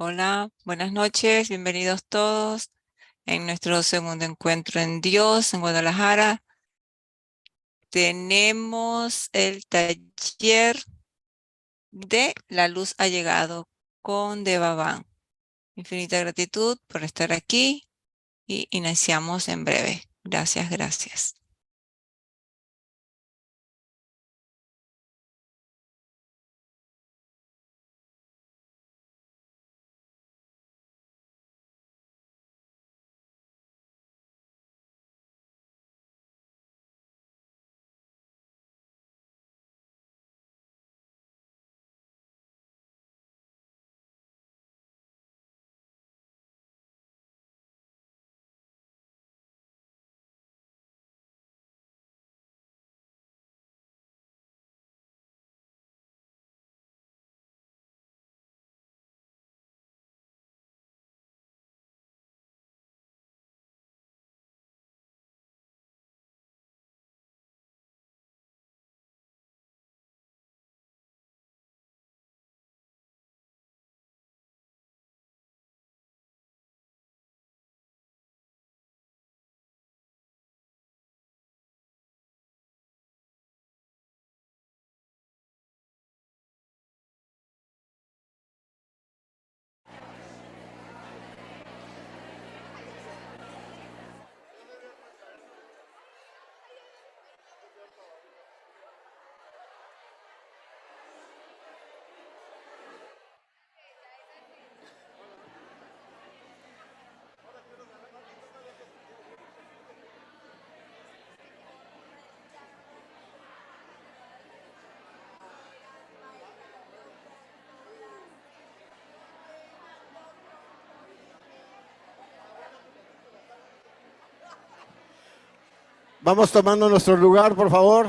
Hola, buenas noches, bienvenidos todos en nuestro segundo encuentro en Dios, en Guadalajara. Tenemos el taller de La Luz ha Llegado con Devaván. Infinita gratitud por estar aquí y iniciamos en breve. Gracias, gracias. Vamos tomando nuestro lugar, por favor.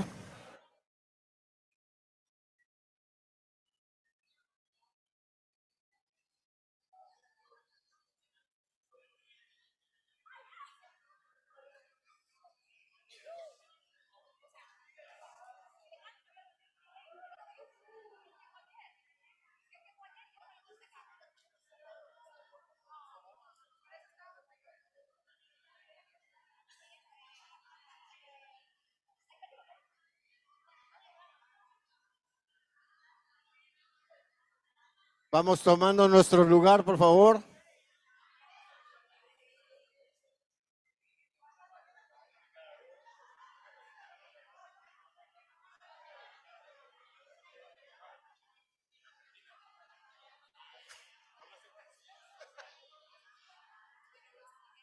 Vamos tomando nuestro lugar, por favor.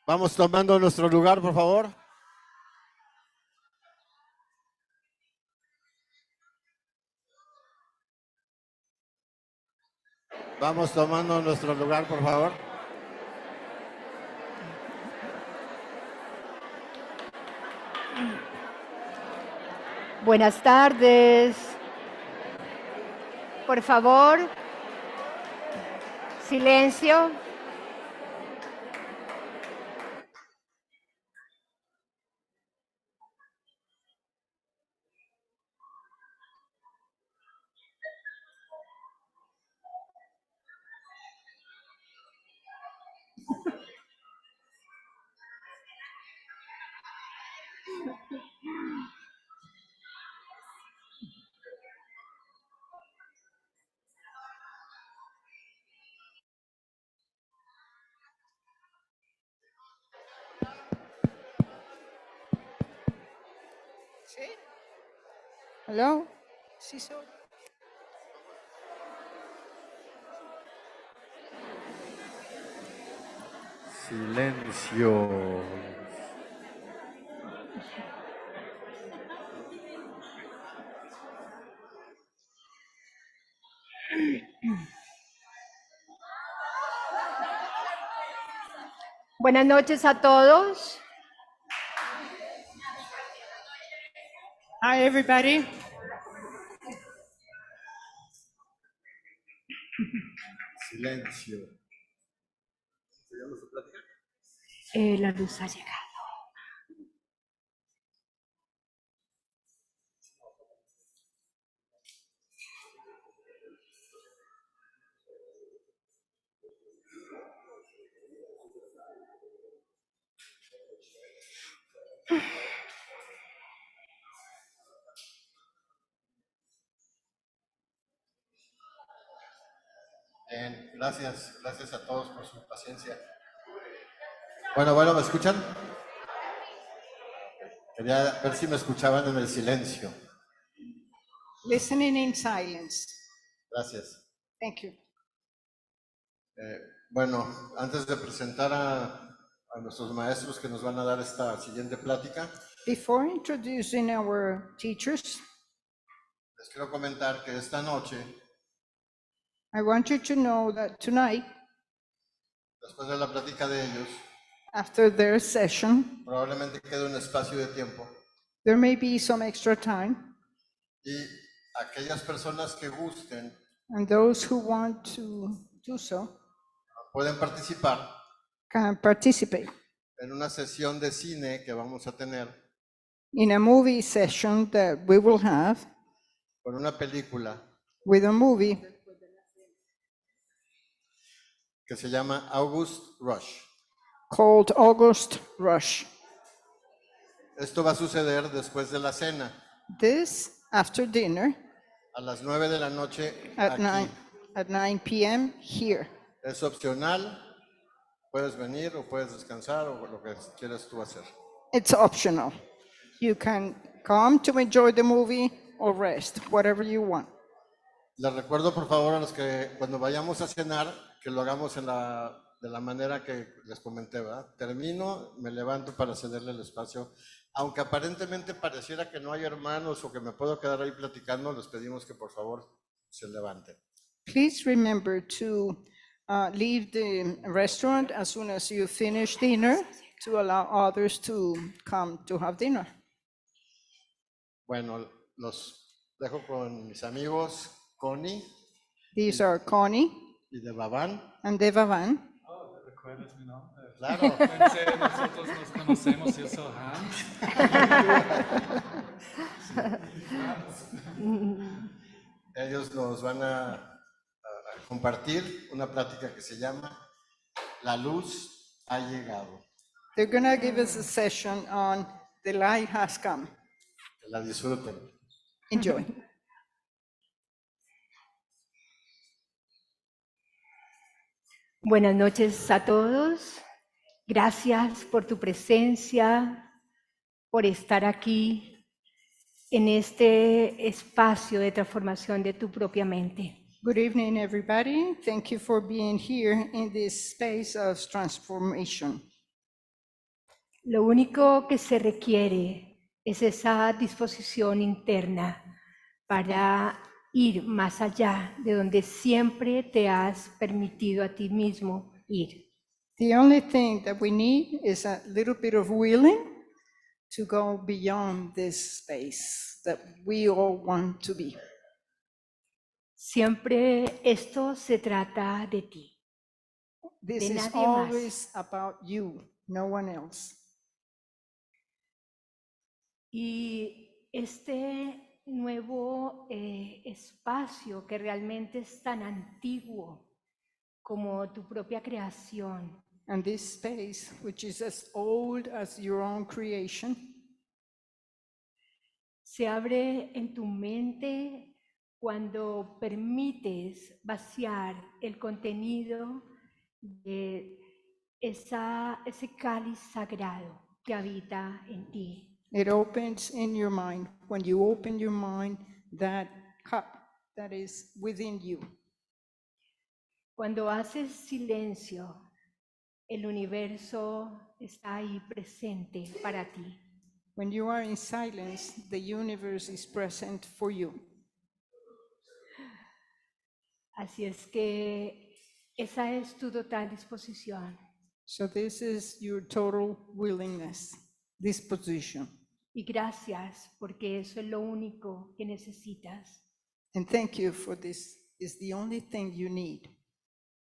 Vamos tomando nuestro lugar, por favor. Vamos tomando nuestro lugar, por favor. Buenas tardes. Por favor, silencio. ¿Sí? ¿Aló? Sí, soy. Silencio. Buenas noches a todos. Hi, everybody. Silencio. La luz ha llegado. Bien, gracias a todos por su paciencia. Bueno, ¿me escuchan? Quería ver si me escuchaban en el silencio. Listening in silence. Gracias. Thank you. Bueno, antes de presentar a nuestros maestros que nos van a dar esta siguiente plática, Before introducing our teachers, les quiero comentar que esta noche, I want you to know that tonight, después de la plática de ellos, after their session, probablemente quede un espacio de tiempo there may be some extra time, y aquellas personas que gusten and those who want to do so pueden participar can participate en una sesión de cine que vamos a tener in a movie session that we will have con una película with a movie que se llama August Rush. called August Rush. Esto va a suceder después de la cena, This after dinner a las 9 de la noche at aquí. 9 p.m. here. Es opcional, puedes venir o puedes descansar o lo que quieras tú hacer. It's optional. You can come to enjoy the movie or rest, whatever you want. Les recuerdo por favor a los que cuando vayamos a cenar, que lo hagamos de la manera que les comenté, ¿verdad? Termino, me levanto para cederle el espacio. Aunque aparentemente pareciera que no hay hermanos o que me puedo quedar ahí platicando, les pedimos que por favor se levanten. Please remember to leave the restaurant as soon as you finish dinner to allow others to come to have dinner. Bueno, los dejo con mis amigos Connie These are Connie y de Babán. and Devavan. Oh, ¿recuerdas mi nombre? Claro. Pensé, nosotros nos conocemos, yo soy Hans. Ellos nos van a compartir una plática que se llama La luz ha llegado. They're going to give us a session on The Light Has Come. Que la disfruten. Enjoy. Buenas noches a todos. Gracias por tu presencia, por estar aquí en este espacio de transformación de tu propia mente. Good evening, everybody. Thank you for being here in this space of transformation. Lo único que se requiere es esa disposición interna para ir más allá de donde siempre te has permitido a ti mismo ir. The only thing that we need is a little bit of willing to go beyond this space that we all want to be. Siempre esto se trata de ti. This De is nadie más. always about you, no one else. Y este nuevo espacio que realmente es tan antiguo como tu propia creación, And this space, which is as old as your own creation, se abre en tu mente cuando permites vaciar el contenido de ese cáliz sagrado que habita en ti. it opens in your mind when you open your mind, that cup that is within you. Cuando haces silencio, el universo está ahí presente para ti. When you are in silence, the universe is present for you. Así es que esa es tu total disposición. So this is your total willingness, disposition. Y gracias porque eso es lo único que necesitas. And thank you for this. Is the only thing you need.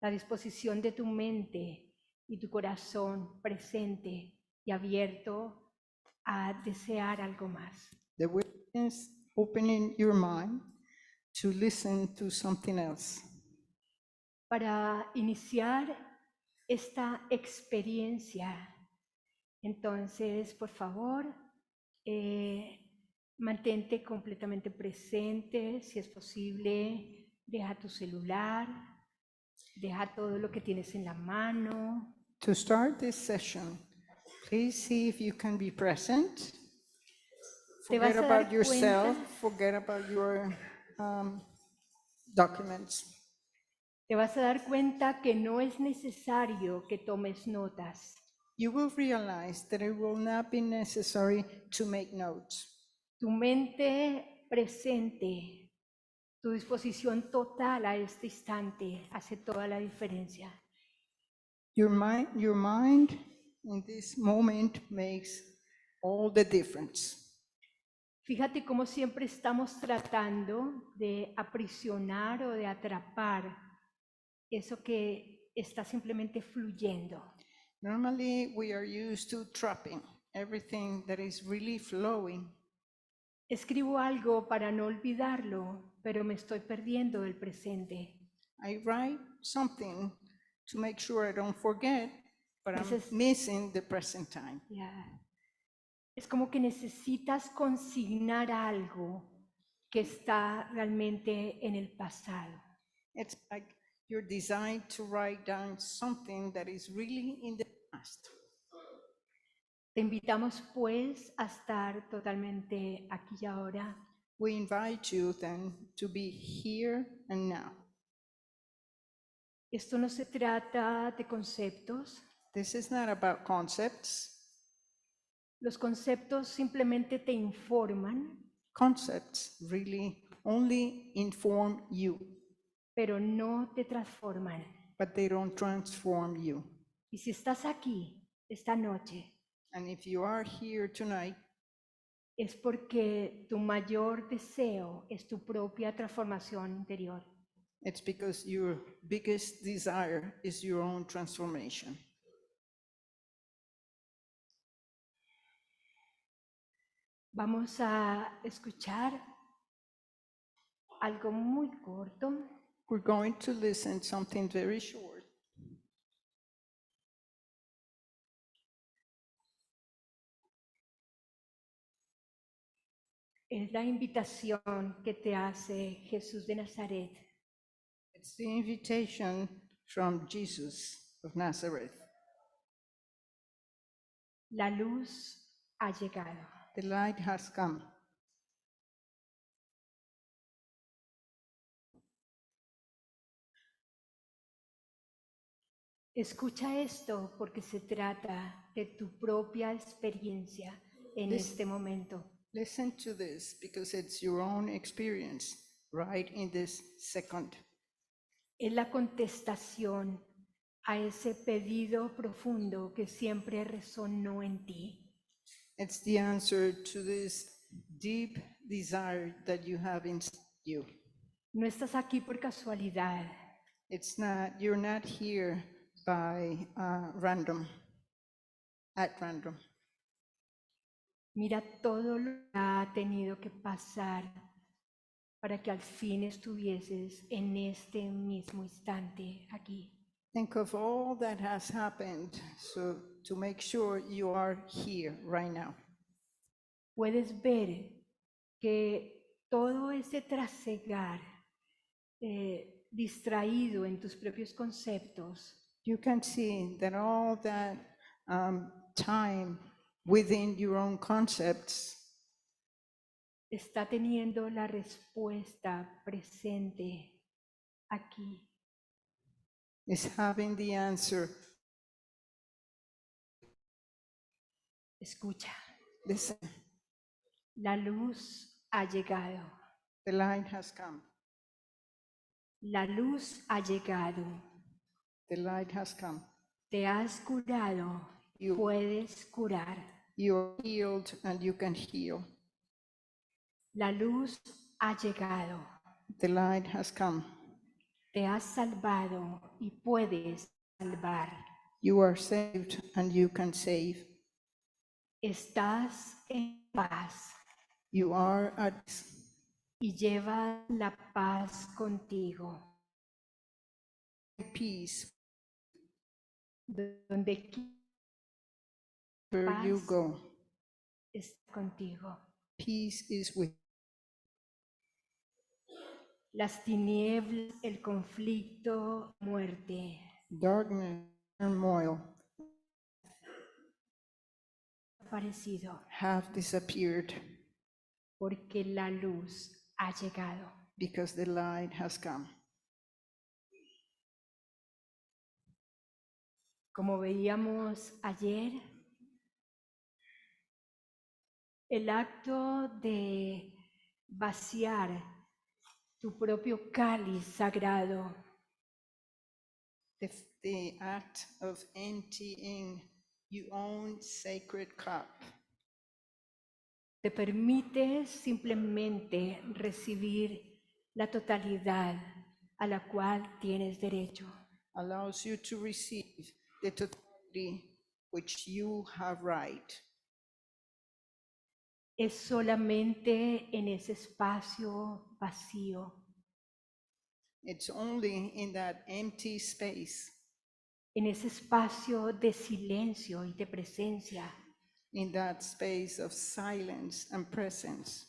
La disposición de tu mente y tu corazón presente y abierto a desear algo más. The willingness opening your mind to listen to something else. Para iniciar esta experiencia Entonces, por favor, mantente completamente presente, si es posible, deja tu celular, deja todo lo que tienes en la mano. To start this session, please see if you can be present. Te vas Forget a dar about yourself, cuenta- forget about your documents. Te vas a dar cuenta que no es necesario que tomes notas. You will realize that it will not be necessary to make notes. Tu mente presente, tu disposición total a este instante hace toda la diferencia. Your mind in this moment makes all the difference. Fíjate cómo siempre estamos tratando de aprisionar o de atrapar eso que está simplemente fluyendo. Normally, we are used to trapping everything that is really flowing. Escribo algo para no olvidarlo, pero me estoy perdiendo del presente. I write something to make sure I don't forget, but I'm Entonces- missing the present time. Ya. Es como que necesitas consignar algo que está realmente en el pasado. It's like you're designed to write down something that is really in the past. Te invitamos pues a estar totalmente aquí y ahora. We invite you then to be here and now. Esto no se trata de conceptos. This is not about concepts. Los conceptos simplemente te informan, Concepts really only inform you, pero no te transforman. but they don't transform you. Y si estás aquí esta noche, And if you are here tonight, es porque tu mayor deseo es tu propia transformación interior. it's because your biggest desire is your own transformation. Vamos a escuchar algo muy corto. We're going to listen something very short. Es la invitación que te hace Jesús de Nazaret It's the invitation from Jesus of Nazareth. La luz ha llegado. The light has come. Escucha esto porque se trata de tu propia experiencia en This- este momento. Listen to this because it's your own experience right in this second. Es la contestación a ese pedido profundo que siempre resonó en ti. It's the answer to this deep desire that you have in you. No estás aquí por casualidad. It's not, you're not here by random, at random. Mira todo lo que ha tenido que pasar para que al fin estuvieses en este mismo instante aquí. Think of all that has happened so to make sure you are here right now. Puedes ver que todo ese trasegar distraído en tus propios conceptos You can see that all that time within your own concepts está teniendo la respuesta presente aquí. is having the answer. Escucha, Listen, la luz ha llegado. the light has come. La luz ha llegado. The light has come. Te has curado. You- Puedes curar. You're healed and you can heal. La luz ha llegado. The light has come. Te has salvado y puedes salvar. You are saved and you can save. Estás en paz You are at y lleva la paz contigo. peace. Donde Where you Paz. go, Está contigo. peace is with Las tinieblas, el conflicto, muerte, darkness, turmoil aparecido, have disappeared porque la luz ha llegado. because the light has come. Como veíamos ayer, el acto de vaciar tu propio cáliz sagrado The act of emptying your own sacred cup te permite simplemente recibir la totalidad a la cual tienes derecho. allows you to receive the totality which you have right. Es solamente en ese espacio vacío, It's only in that empty space, en ese espacio de silencio y de presencia, in that space of silence and presence,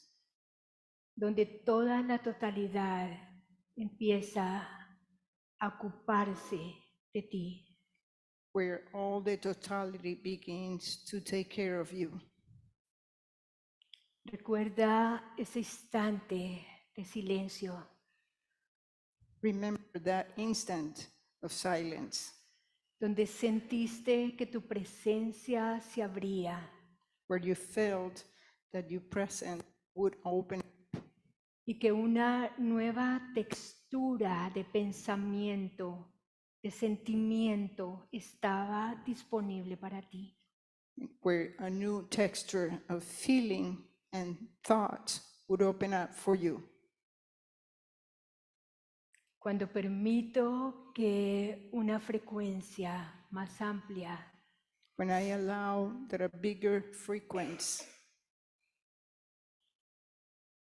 donde toda la totalidad empieza a ocuparse de ti. where all the totality begins to take care of you. Recuerda ese instante de silencio Remember that instant of silence donde sentiste que tu presencia se abría where you felt that your presence would open y que una nueva textura de pensamiento, de sentimiento estaba disponible para ti. where a new texture of feeling and thought would open up for you. Cuando permito que una frecuencia más amplia When I allow that a bigger frequency,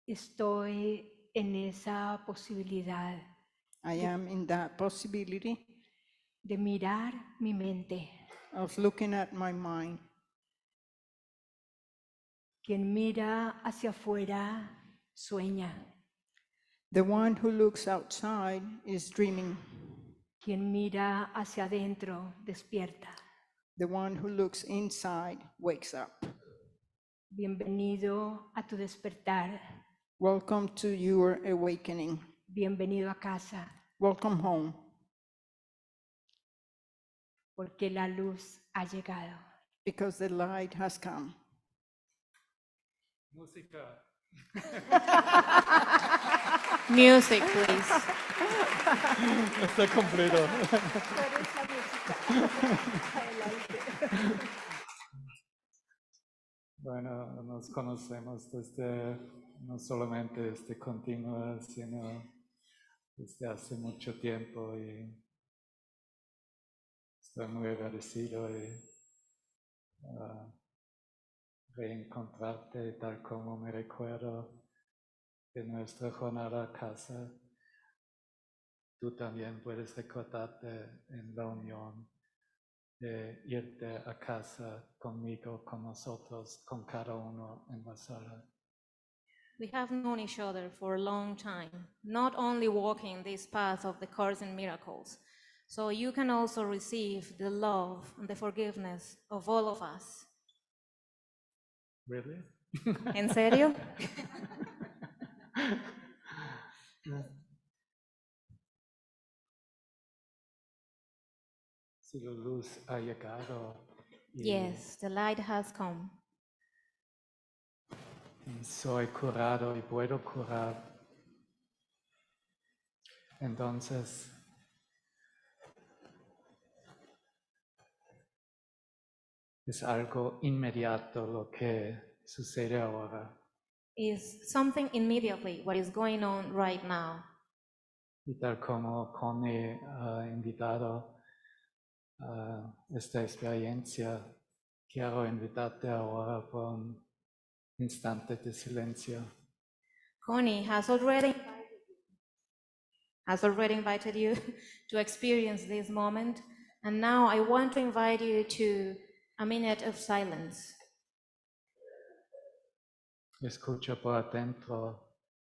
estoy en esa posibilidad I am in that possibility de mirar mi mente. of looking at my mind. Quien mira hacia afuera sueña. The one who looks outside is dreaming. Quien mira hacia adentro despierta. The one who looks inside wakes up. Bienvenido a tu despertar. Welcome to your awakening. Bienvenido a casa, Welcome home, porque la luz ha llegado. because the light has come. Música. Music, please. Está completo. Bueno, nos conocemos desde, no solamente desde Continua, sino desde hace mucho tiempo y estoy muy agradecido de reencontrarte tal como me recuerdo de nuestra jornada a casa. Tú también puedes recordarte en la unión de irte a casa conmigo, con nosotros, con cada uno en la sala. We have known each other for a long time, not only walking this path of the Course in Miracles, so you can also receive the love and the forgiveness of all of us. Really? ¿En serio? Si la luz ha llegado y Yes, the light has come. soy curado y puedo curar, entonces es algo inmediato lo que sucede ahora. Is something immediately what is going on right now. Y tal como Connie ha invitado a esta experiencia, quiero invitarte ahora por un instante de silencio. Connie has already invited you to experience this moment, and now I want to invite you to a minute of silence. Escucha por adentro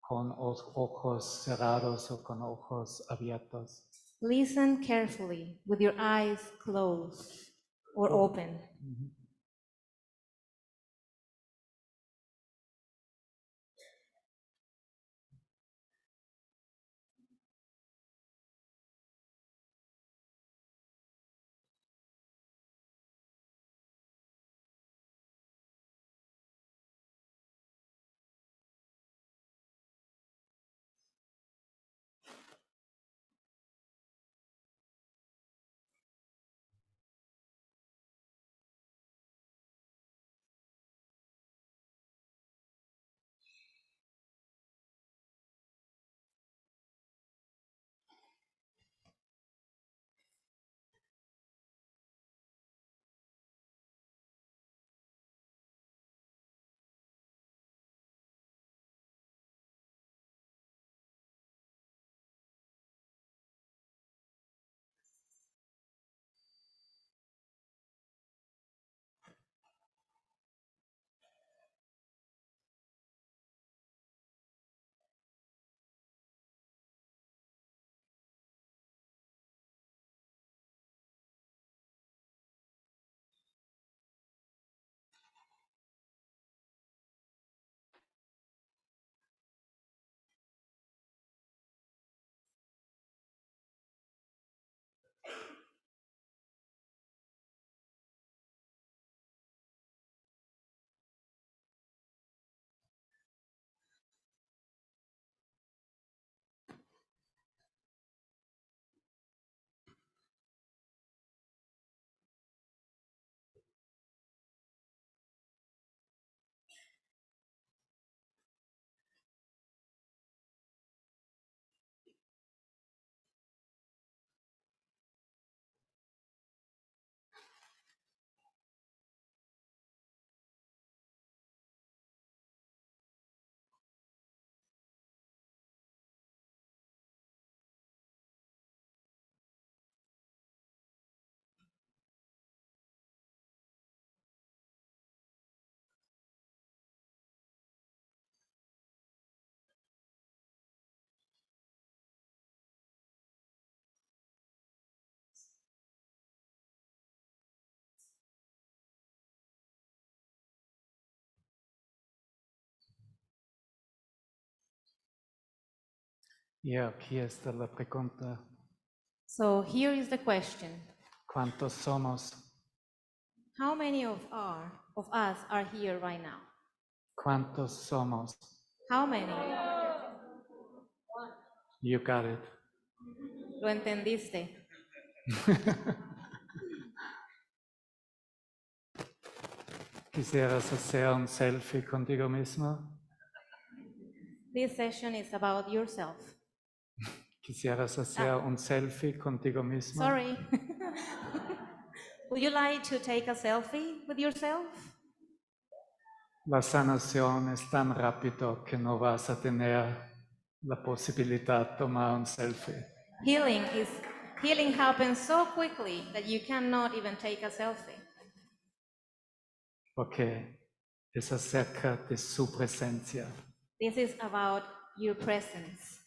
con ojos cerrados o con ojos abiertos. Listen carefully with your eyes closed or open. Y aquí está la pregunta. So here is the question. ¿Cuántos somos? How many of us are here right now? ¿Cuántos somos? How many? You got it. ¿Lo entendiste? ¿Quisieras hacer un selfie contigo mismo? This session is about yourself. ¿Quisieras hacer un selfie contigo mismo? Sorry. Would you like to take a selfie with yourself? La sanación es tan rápido que no vas a tener la posibilidad de tomar un selfie. Healing happens so quickly that you cannot even take a selfie. Porque es acerca de su presencia. This is about your presence.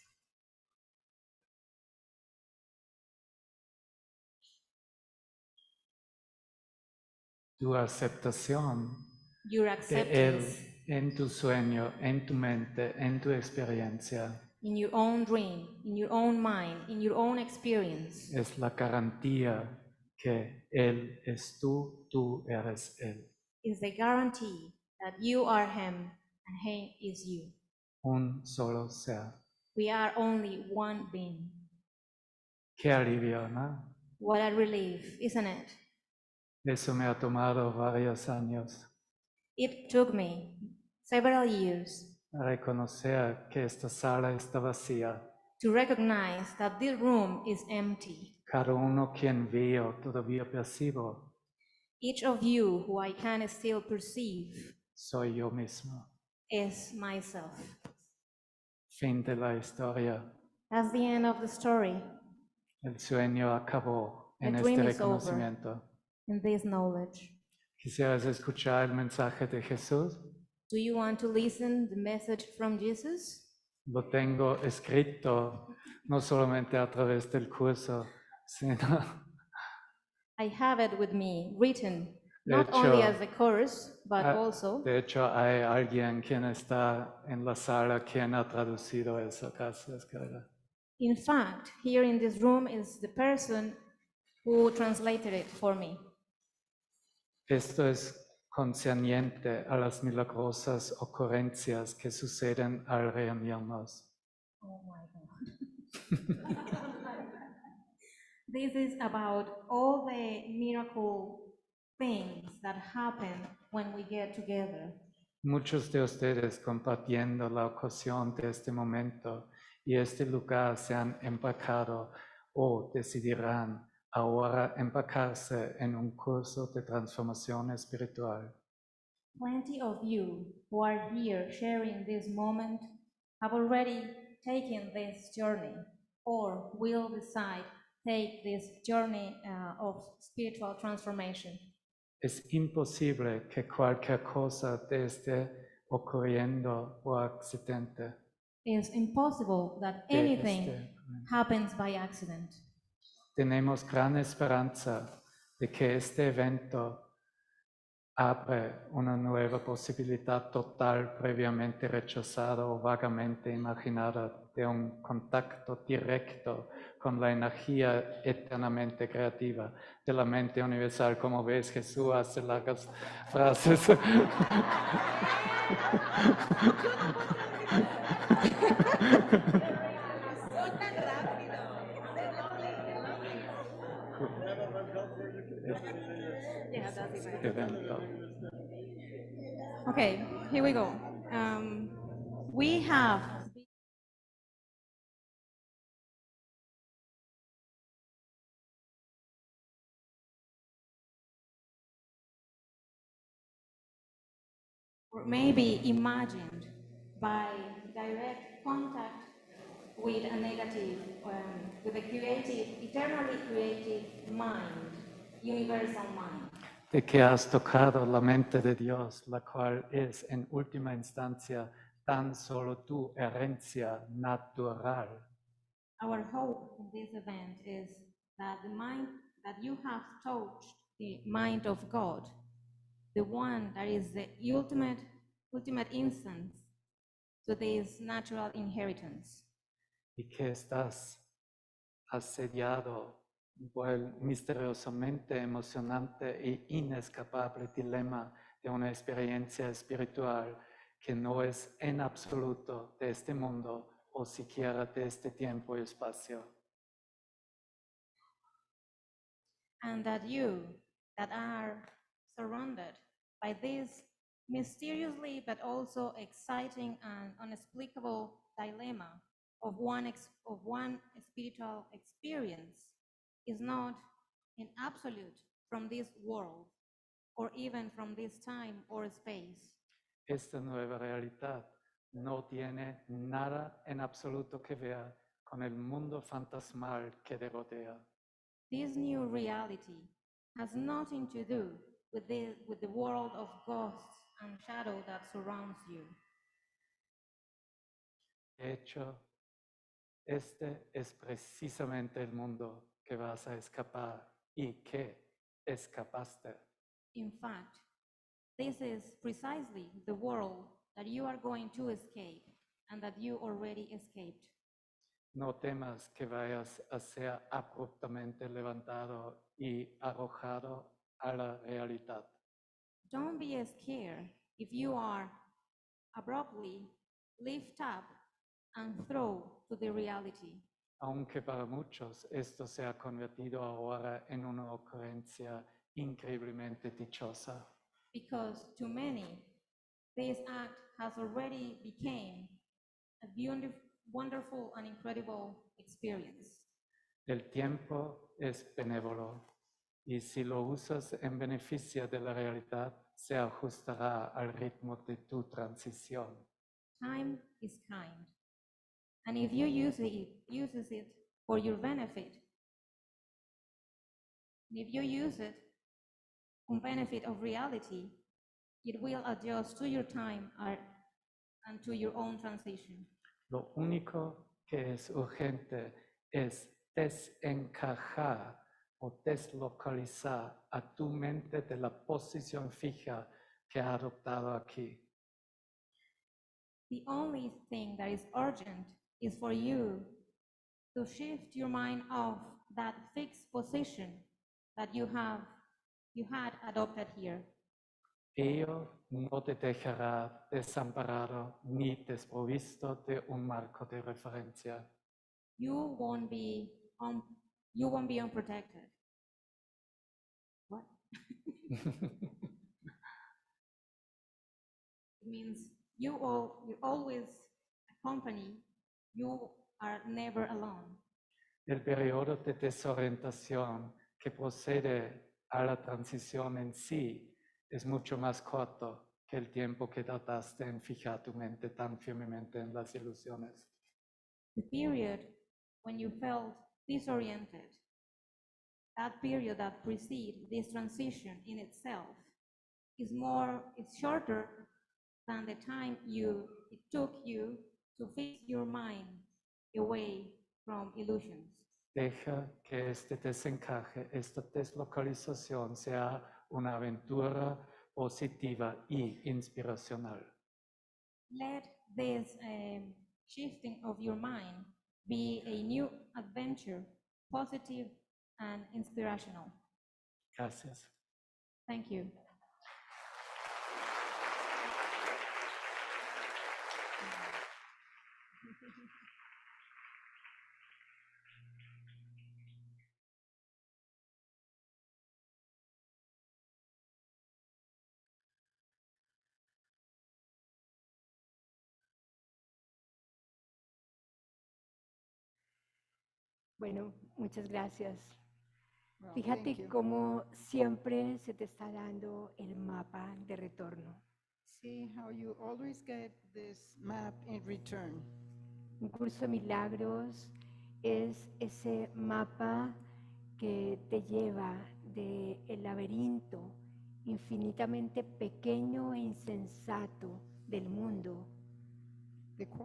Tu aceptación Your de Él acceptance en tu sueño, en tu mente, en tu experiencia in your own dream, in your own mind, in your own experience es la garantía que Él es tú eres Él. is the guarantee that you are Him and He is you. Un solo ser. We are only one being. Qué alivio, ¿no? What a relief, isn't it? Eso me ha tomado varios años. It took me several years A reconocer que esta sala está vacía. to recognize that this room is empty. Cada uno quien veo todavía percibo. Each of you who I can still perceive Soy yo mismo. is myself. Fin de la historia. That's the end of the story. El sueño acabó en The este dream is over. reconocimiento. In this knowledge. ¿Quisieras escuchar el mensaje de Jesús? Do you want to listen the message from Jesus? Lo tengo escrito no solamente a través del curso, sino I have it with me, written, De not only hecho, as a course, but also. de hecho hay alguien quien está en la sala quien ha traducido eso. Gracias, Carla. In fact, here in this room is the person who translated it for me. Esto es concerniente a las milagrosas ocurrencias que suceden al reunirnos. Oh my God. This is about all the miracle things that happen when we get together. Muchos de ustedes compartiendo la ocasión de este momento y este lugar se han empacado o decidirán ahora embarcarse en un curso de transformación espiritual. Plenty of you who are here sharing this moment have already taken this journey or will decide take this journey of spiritual transformation. Es imposible que cualquier cosa te esté ocurriendo por accidente. It's impossible that anything happens by accident. Tenemos gran esperanza de que este evento abre una nueva posibilidad total previamente rechazada o vagamente imaginada de un contacto directo con la energía eternamente creativa de la mente universal. Como ves, Jesús hace largas frases. Evento. Okay, here we go. We have or maybe imagined by direct contact with a negative, with a creative, eternally creative mind, universal mind. De que has tocado la mente de Dios, la cual es en última instancia tan solo tu herencia natural. Our hope in this event is that the mind that you have touched the mind of God, the one that is the ultimate instance to this natural inheritance. Y que estás asediado por el misteriosamente emocionante e inescapable dilema de una experiencia espiritual que no es en absoluto de este mundo o siquiera de este tiempo y espacio. And that you that are surrounded by this mysteriously but also exciting and inexplicable dilemma of one spiritual experience is not an absolute from this world or even from this time or space. Esta nueva realidad no tiene nada en absoluto que ver con el mundo fantasmal que te rodea. This new reality has nothing to do with the world of ghosts and shadow that surrounds you. De hecho, este es precisamente el mundo que vas a escapar y que escapaste. In fact, this is precisely the world that you are going to escape and that you already escaped. No temas que vayas a ser abruptamente levantado y arrojado a la realidad. Don't be scared if you are abruptly lift up and thrown to the reality. Aunque para muchos esto se ha convertido ahora en una ocurrencia increíblemente dichosa. Because to many, this act has already become a wonderful and incredible experience. El tiempo es benévolo y si lo usas en beneficio de la realidad, se ajustará al ritmo de tu transición. Time is kind. And if you uses it for your benefit, if you use it benefit of reality, it will adjust to your time and to your own transition. Lo único que es urgente es desencajar o deslocalizar a tu mente de la posición fija que ha adoptado aquí. The only thing that is urgent is for you to shift your mind off that fixed position that you had adopted here. Ello no te dejará desamparado ni desprovisto de un marco de referencia. You won't be unprotected. What? It means you always accompany. You are never alone. El periodo de desorientación que procede a la transición en sí es mucho más corto que el tiempo que trataste en fijar tu mente tan firmemente en las ilusiones. The period when you felt disoriented, that period that precedes this transition in itself, it's shorter than the time it took you to fix your mind away from illusions. Deja que este desencaje, esta deslocalización sea una aventura positiva y inspiracional. Let this shifting of your mind be a new adventure, positive and inspirational. Gracias. Thank you. Bueno, muchas gracias. Well, thank Fíjate you. cómo siempre se te está dando el mapa de retorno. See how you always get this map in return. Un curso de milagros es ese mapa que te lleva del laberinto infinitamente pequeño e insensato del mundo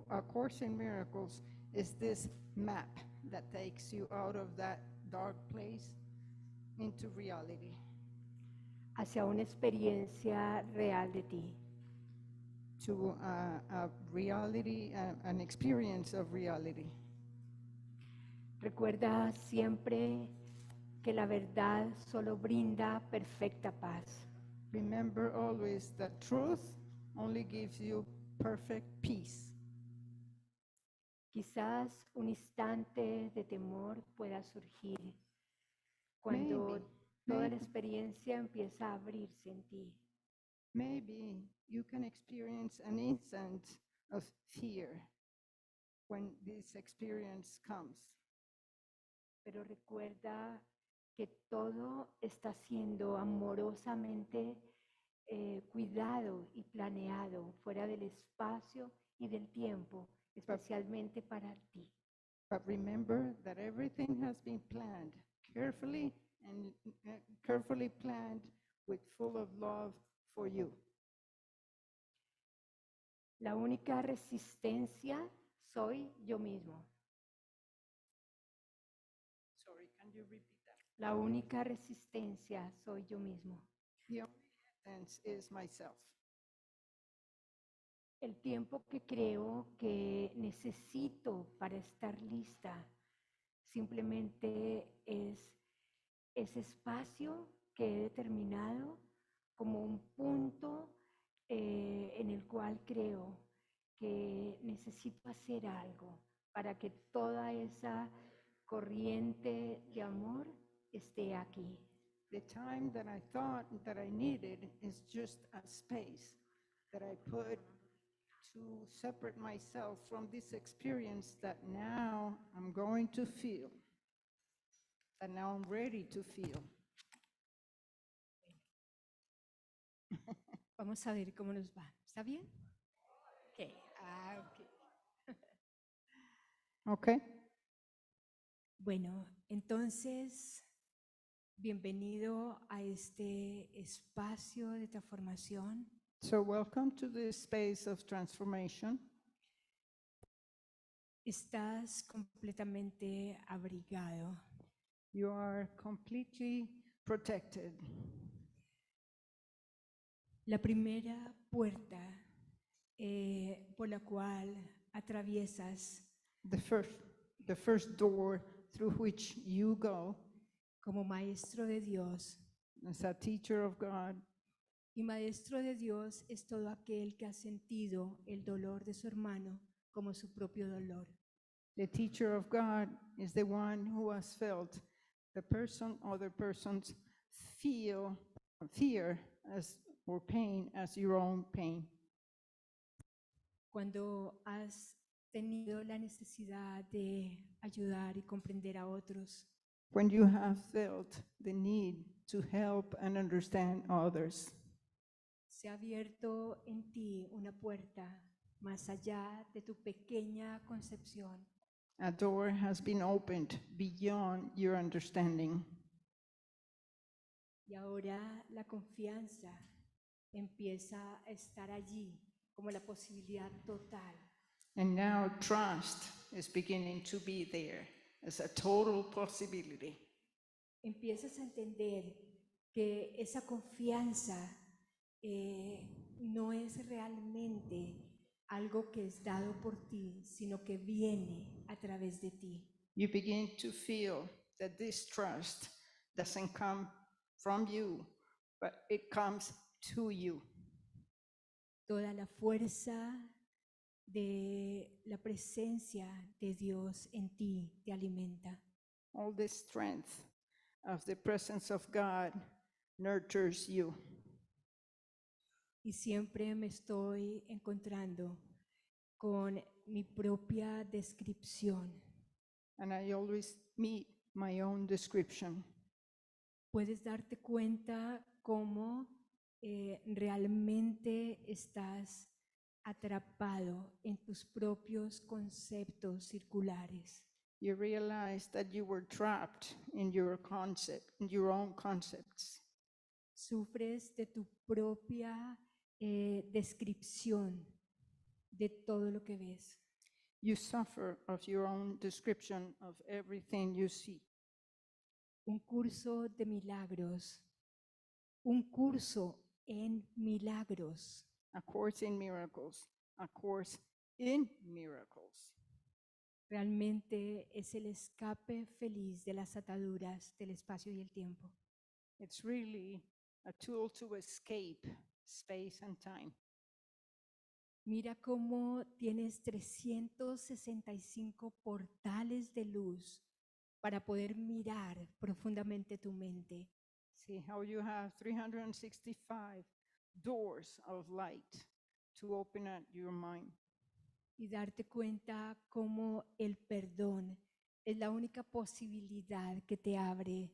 A Course in Miracles is this map that takes you out of that dark place into reality, hacia una experiencia real de ti. to a reality, an experience of reality. Recuerda siempre que la verdad solo brinda perfecta paz. Remember always that truth only gives you perfect peace. Quizás un instante de temor pueda surgir cuando toda la maybe. experiencia empieza a abrirse en ti. Maybe you can experience an instant of fear when this experience comes. Pero recuerda que todo está siendo amorosamente cuidado y planeado fuera del espacio y del tiempo, especialmente para ti. But remember that everything has been planned carefully and carefully planned with full of love for you. La única resistencia soy yo mismo. Sorry, can you repeat that? La única resistencia soy yo mismo. The only essence is myself. El tiempo que creo que necesito para estar lista simplemente es ese espacio que he determinado como un punto en el cual creo que necesito hacer algo para que toda esa corriente de amor esté aquí. The time that I thought that I needed is just a space that I put to separate myself from this experience that now I'm going to feel, that now I'm ready to feel. Vamos a ver cómo nos va. ¿Está bien? Ok. Ok. Okay? Bueno, entonces Bienvenido a este espacio de transformación. So welcome to this space of transformation. Estás completamente abrigado. You are completely protected. La primera puerta por la cual atraviesas The first door through which you go como maestro de Dios. as a teacher of God. Y maestro de Dios es todo aquel que ha sentido el dolor de su hermano como su propio dolor. The teacher of God is the one who has felt other person's fear as or pain as your own pain. Cuando has tenido la necesidad de ayudar y comprender a otros, When you have felt the need to help and understand others, se ha abierto en ti una puerta más allá de tu pequeña concepción. a door has been opened beyond your understanding. Y ahora la confianza empieza a estar allí como la posibilidad total. And now trust is beginning to be there as a total possibility. Empiezas a entender que esa confianza no es realmente algo que es dado por ti, sino que viene a través de ti. You begin to feel that this trust doesn't come from you, but it comes to you. Toda la fuerza de la presencia de Dios en ti te alimenta. All the strength of the presence of God nurtures you. Y siempre me estoy encontrando con mi propia descripción. And I always meet my own description. Puedes darte cuenta cómo realmente estás atrapado en tus propios conceptos circulares. You realize that you were trapped in your own concepts. Sufres de tu propia descripción de todo lo que ves. You suffer of your own description of everything you see. Un curso de milagros, un curso en milagros. A course in miracles, a course in miracles. Realmente es el escape feliz de las ataduras del espacio y el tiempo. It's really a tool to escape space and time. Mira cómo tienes 365 portales de luz para poder mirar profundamente tu mente. See how you have 365 doors of light to open up your mind. Y darte cuenta cómo el perdón es la única posibilidad que te abre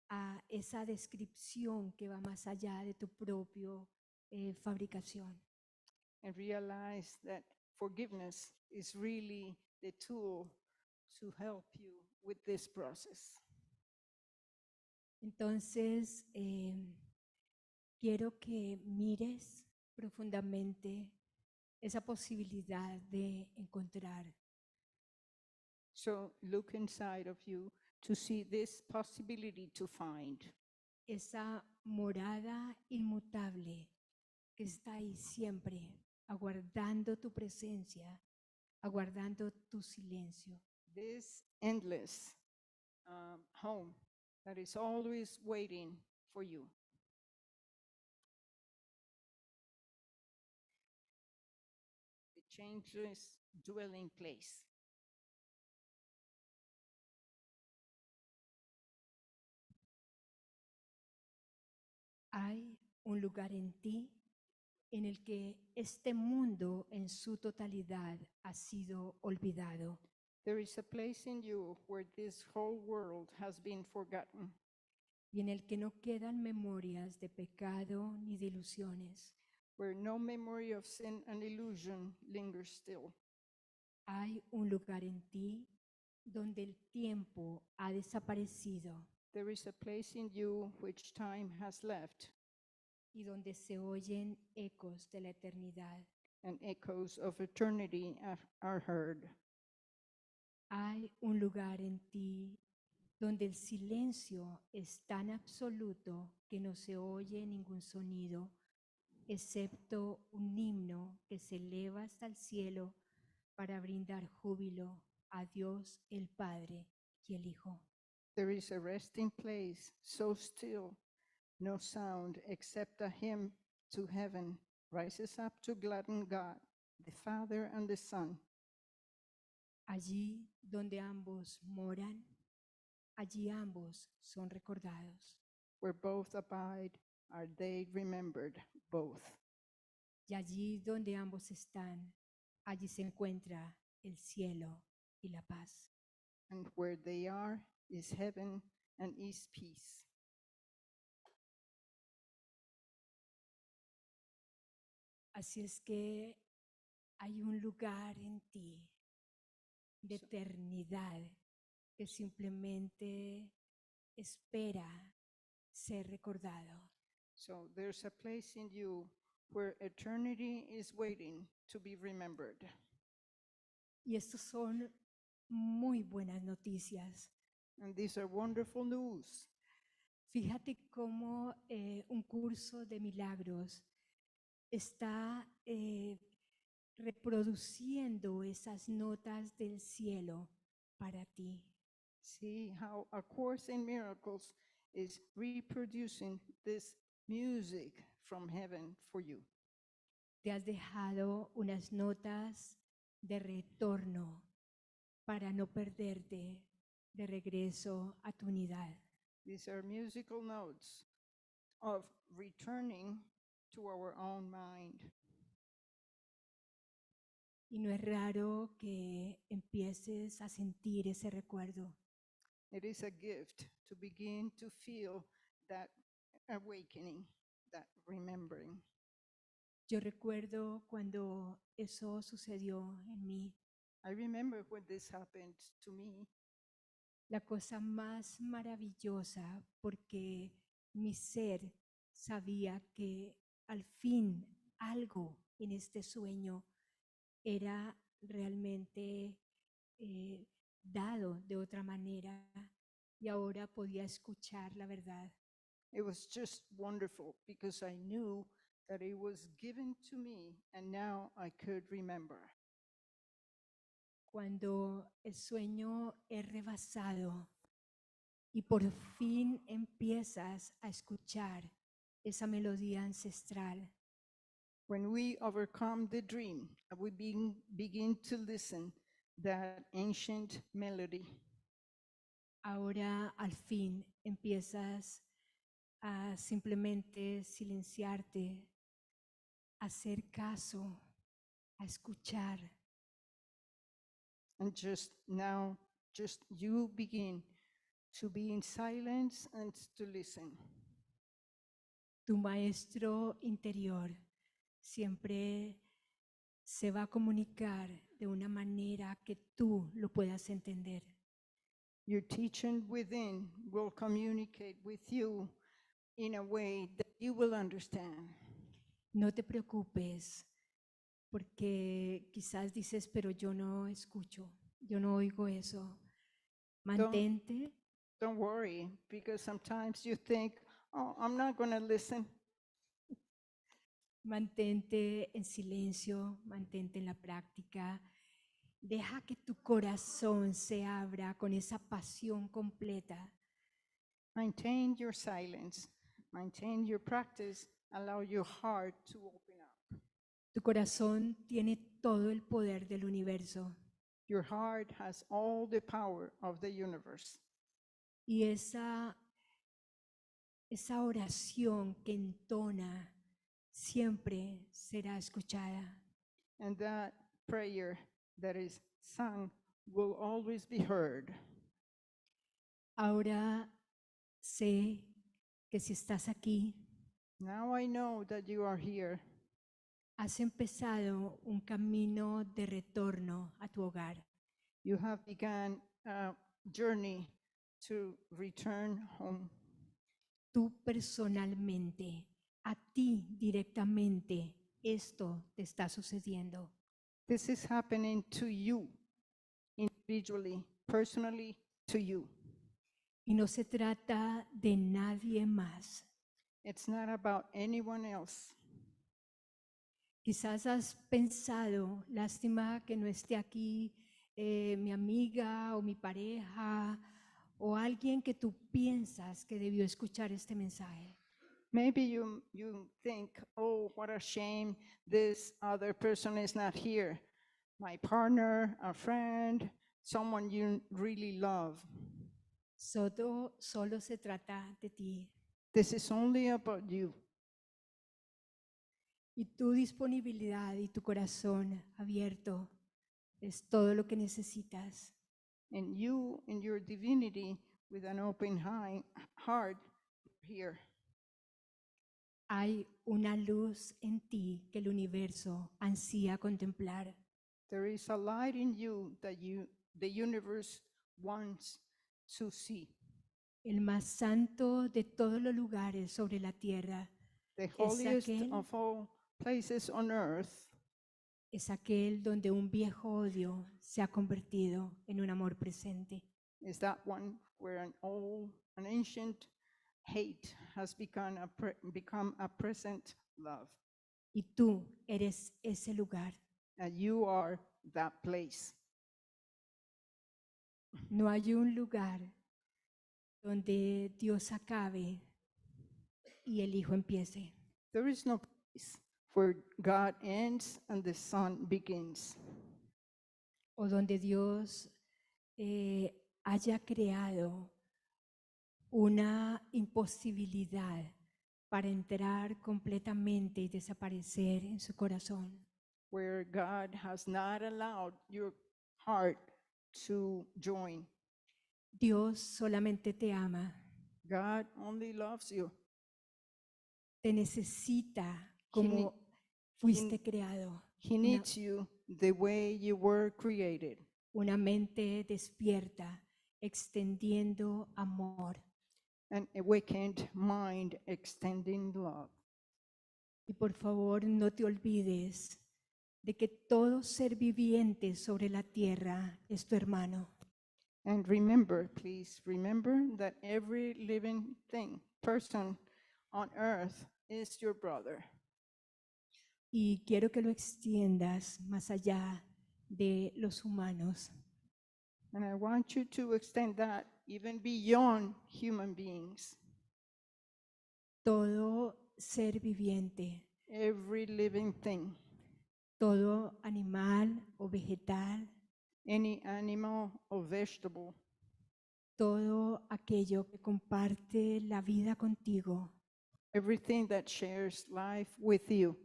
a esa descripción que va más allá de tu propia fabricación. And realize that forgiveness is really the tool to help you with this process. Entonces, quiero que mires profundamente esa posibilidad de encontrar So look inside of you to see this possibility to find esa morada inmutable que está ahí siempre, aguardando tu presencia, aguardando tu silencio. this endless home that is always waiting for you. The changeless dwelling place. Hay un lugar en ti en el que este mundo en su totalidad ha sido olvidado. There is a place in you where this whole world has been forgotten, Y en el que no quedan memorias de pecado ni de ilusiones. where no memory of sin and illusion lingers still. Hay un lugar en ti donde el tiempo ha desaparecido There is a place in you which time has left, y donde se oyen ecos de la eternidad. and echoes of eternity are heard. Hay un lugar en ti donde el silencio es tan absoluto que no se oye ningún sonido, excepto un himno que se eleva hasta el cielo para brindar júbilo a Dios el Padre y el Hijo. There is a resting place so still, no sound except a hymn to heaven rises up to gladden God, the Father and the Son. Allí donde ambos moran, allí ambos son recordados. Where both abide, are they remembered, both. Y allí donde ambos están, allí se encuentra el cielo y la paz. And where they are is heaven and is peace. Así es que hay un lugar en ti de eternidad que simplemente espera ser recordado. So there's a place in you where eternity is waiting to be remembered. Y estos son muy buenas noticias. And these are wonderful news. Fíjate cómo un curso de milagros está reproduciendo esas notas del cielo para ti. See how A Course in Miracles is reproducing this music from heaven for you. Te has dejado unas notas de retorno para no perderte de regreso a tu unidad. These are musical notes of returning to our own mind. Y no es raro que empieces a sentir ese recuerdo. It is a gift to begin to feel that awakening, that remembering. Yo recuerdo cuando eso sucedió en mí. I remember when this happened to me. La cosa más maravillosa, porque mi ser sabía que al fin algo en este sueño era realmente dado de otra manera y ahora podía escuchar la verdad. It was just wonderful because I knew that it was given to me and now I could remember. Cuando el sueño es rebasado y por fin empiezas a escuchar esa melodía ancestral. When we overcome the dream, we begin to listen that ancient melody. Ahora al fin empiezas a simplemente silenciarte, a hacer caso, a escuchar. And just now, just you begin to be in silence and to listen. Tu maestro interior siempre se va a comunicar de una manera que tú lo puedas entender. Your teaching within will communicate with you in a way that you will understand. No te preocupes, porque quizás dices, pero yo no escucho, yo no oigo eso. Mantente, Don't worry, because sometimes you think, oh, I'm not going to listen. mantente en silencio, mantente en la práctica. Deja que tu corazón se abra con esa pasión completa. Maintain your silence, maintain your practice, allow your heart to open up. Tu corazón tiene todo el poder del universo Your heart has all the power of the universe. y esa oración que entona siempre será escuchada. And that prayer that is sung will always be heard. Ahora sé que si estás aquí, Now I know that you are here. has empezado un camino de retorno a tu hogar. You have begun a journey to return home. Tú personalmente, a ti directamente, esto te está sucediendo. This is happening to you, individually, personally, to you. Y no se trata de nadie más. It's not about anyone else. Quizás has pensado, lástima que no esté aquí mi amiga o mi pareja o alguien que tú piensas que debió escuchar este mensaje. Maybe you think, oh, what a shame, this other person is not here. My partner, a friend, someone you really love. Solo se trata de ti. This is only about you. Y tu disponibilidad y tu corazón abierto es todo lo que necesitas. And you, in your divinity, with an open heart, here. Hay una luz en ti que el universo ansía contemplar. There is a light in you that the universe wants to see. El más santo de todos los lugares sobre la tierra The holiest aquel- of all places on earth es aquel donde un viejo odio se ha convertido en un amor presente. is that one where an ancient hate has become a present love. Y tú eres ese lugar. And you are that place. No hay un lugar donde Dios acabe y el Hijo empiece. There is no place where God ends and the Son begins. O donde Dios haya creado una imposibilidad para entrar completamente y desaparecer en su corazón. Where God has not allowed your heart to join. Dios solamente te ama, God only loves you. te necesita como fuiste creado. He needs you the way you were created. Una mente despierta, extendiendo amor. An awakened mind extending love. Y por favor, no te olvides de que todo ser viviente sobre la tierra es tu hermano. And remember, please remember that every living person on earth is your brother. Y quiero que lo extiendas más allá de los humanos. And I want you to extend that even beyond human beings. Todo ser viviente, Every living thing, todo animal o vegetal, any animal or vegetable, todo aquello que comparte la vida contigo, everything that shares life with you,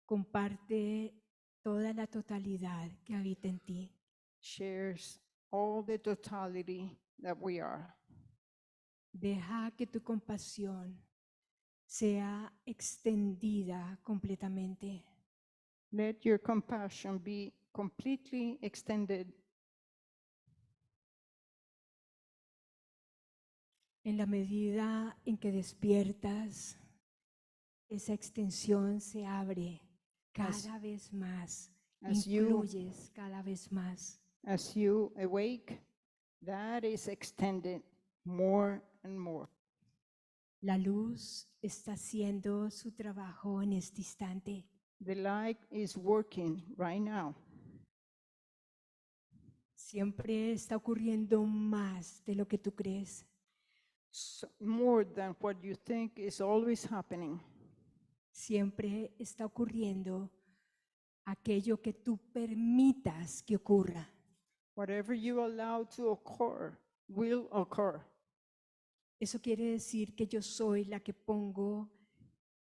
comparte toda la totalidad que habita en ti. shares all the totality that we are. Deja que tu compasión sea extendida completamente. Let your compassion be completely extended. En la medida en que despiertas, esa extensión se abre cada vez más, as you- incluyes cada vez más. As you awake, that is extended more and more. La luz está haciendo su trabajo en este instante. The light is working right now. Siempre está ocurriendo más de lo que tú crees. More than what you think is always happening. Siempre está ocurriendo aquello que tú permitas que ocurra. Whatever you allow to occur will occur. Eso quiere decir que yo soy la que pongo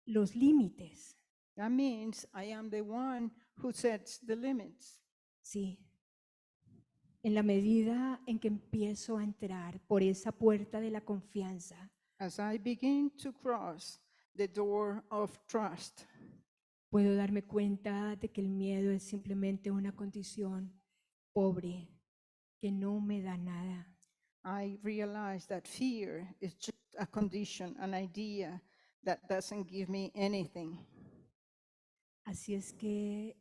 los límites. That means I am the one who sets the limits. Sí. En la medida en que empiezo a entrar por esa puerta de la confianza, As I begin to cross the door of trust, puedo darme cuenta de que el miedo es simplemente una condición pobre que no me da nada. I realize that fear is just a condition, an idea that doesn't give me anything. Así es que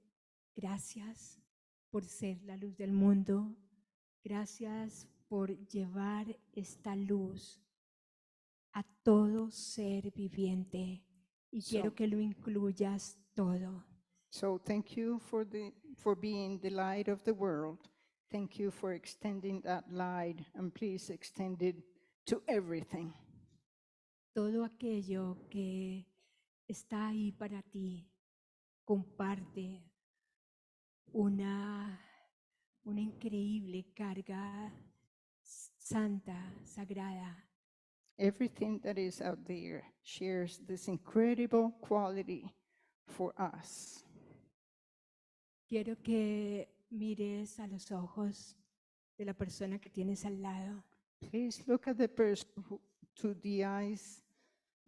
gracias por ser la luz del mundo. Gracias por llevar esta luz a todo ser viviente. Y quiero que lo incluyas todo. So thank you for being the light of the world. Thank you for extending that light, and please extend it to everything. Todo aquello que está ahí para ti comparte una increíble carga santa, sagrada. Everything that is out there shares this incredible quality for us. Quiero que mires a los ojos de la persona que tienes al lado. Please look at the person to the eyes.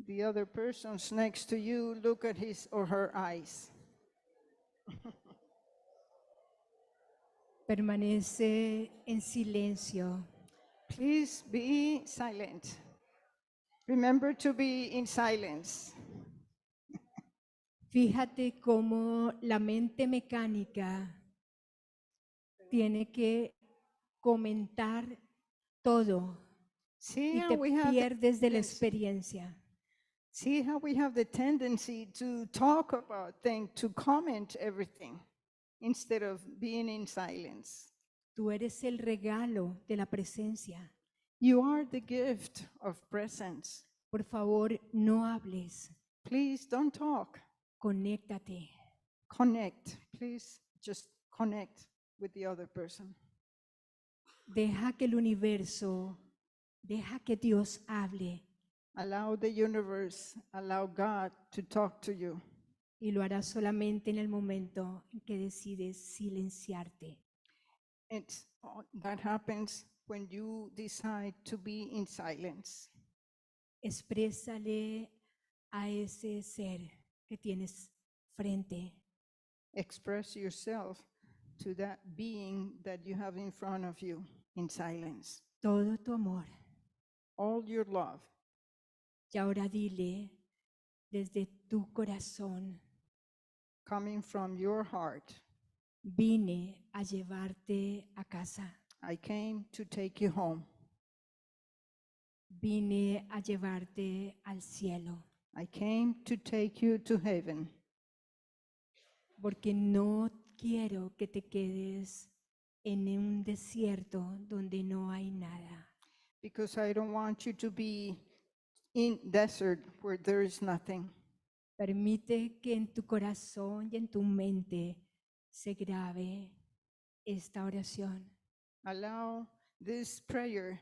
The other person's next to you, look at his or her eyes. Permanece en silencio. Please be silent. Remember to be in silence. Fíjate cómo la mente mecánica tiene que comentar todo See y how te we have pierdes de la this- experiencia. See how we have the tendency to talk about things, to comment everything, instead of being in silence. Tú eres el regalo de la presencia. You are the gift of presence. Por favor, no hables. Please don't talk. Conéctate. Connect. Please just connect with the other person. Deja que el universo, deja que Dios hable Allow the universe, allow God to talk to you. y lo hará solamente en el momento en que decides silenciarte. That happens when you decide to be in silence. Exprésale a ese ser que tienes frente. Express yourself to that being that you have in front of you in silence. Todo tu amor. All your love. Y ahora dile desde tu corazón, Coming from your heart. vine a llevarte a casa. I came to take you home. Vine a llevarte al cielo. I came to take you to heaven. Porque no quiero que te quedes en un desierto donde no hay nada. Because I don't want you to be in desert where there is nothing. Permite que en tu corazón y en tu mente se grabe esta oración. Allow this prayer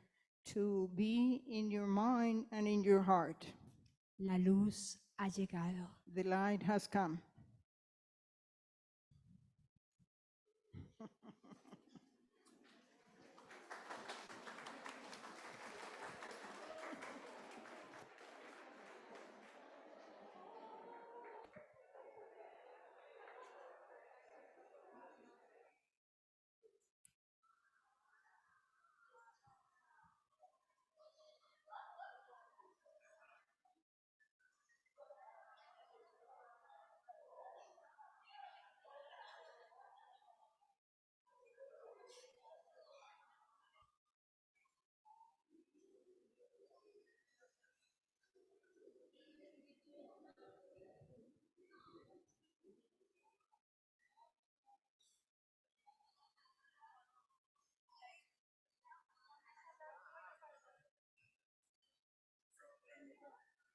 to be in your mind and in your heart. La luz ha llegado. The light has come.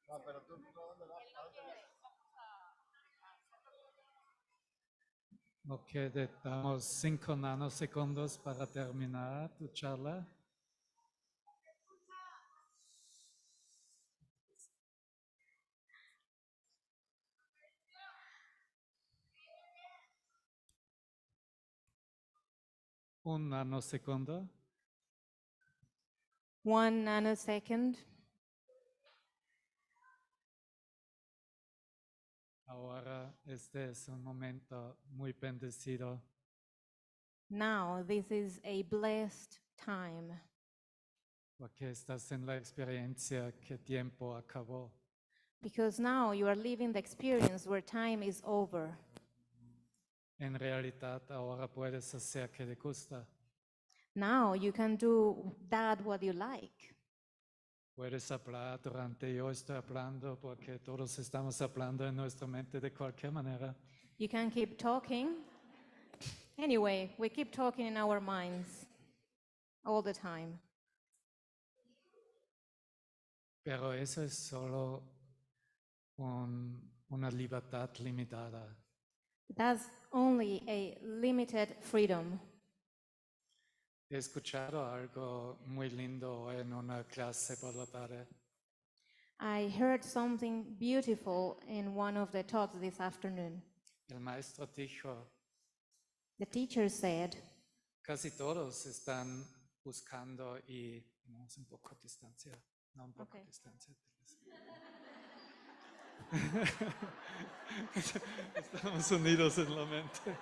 No, pero tú, ¿a dónde vas? Ok, te damos 5 nanosegundos para terminar tu charla. Un nanosegundo. 1 nanosecond. Ahora este es un momento muy bendecido. Now, this is a blessed time. porque estás en la experiencia que tiempo acabó. Because now you are living the experience where time is over. En realidad ahora puedes hacer que te gusta. Now you can do that what you like. Puedes hablar durante yo estoy hablando porque todos estamos hablando en nuestra mente de cualquier manera. You can keep talking. Anyway, we keep talking in our minds all the time. Pero eso es solo una libertad limitada. That's only a limited freedom. He escuchado algo muy lindo en una clase por la tarde. I heard something beautiful in one of the talks this afternoon. El maestro dijo, The teacher said, casi todos están buscando y tenemos un poco de distancia, no un poco de Okay. distancia. Estamos unidos en la mente.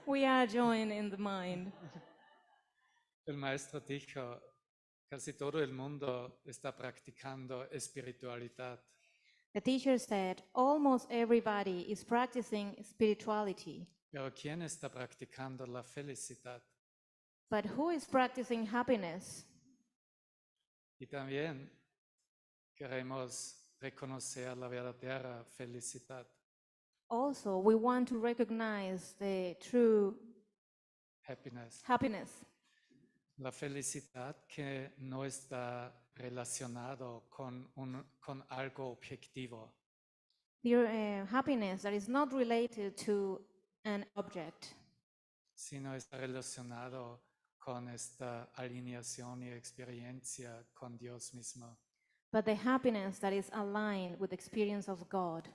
we are joined in the mind. El maestro dijo, casi todo el mundo está practicando espiritualidad, The teacher said, almost everybody is practicing spirituality, pero ¿quién está practicando la felicidad? but who is practicing happiness? Y también queremos reconocer la verdadera felicidad, Also, we want to recognize the true happiness. happiness, La felicidad que no está relacionado con algo objetivo, the happiness that is not related to an object, sino está relacionado con esta alineación y experiencia con Dios mismo. but the happiness that is aligned with the experience of God.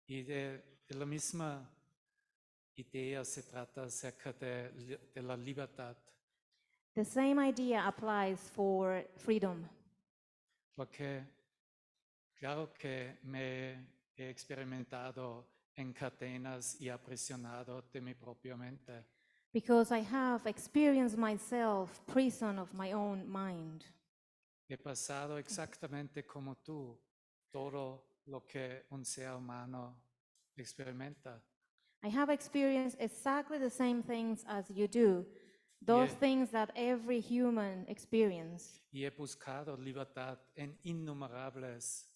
Y de la misma idea se trata acerca de la libertad, The same idea applies for freedom, porque claro que me he experimentado en cadenas y aprisionado de mi propia mente. because I have experienced myself prison of my own mind. He pasado exactamente como tú todo lo que un ser humano experimenta. I have experienced exactly the same things as you do, those Yeah. things that every human experience. Y he buscado libertad en innumerables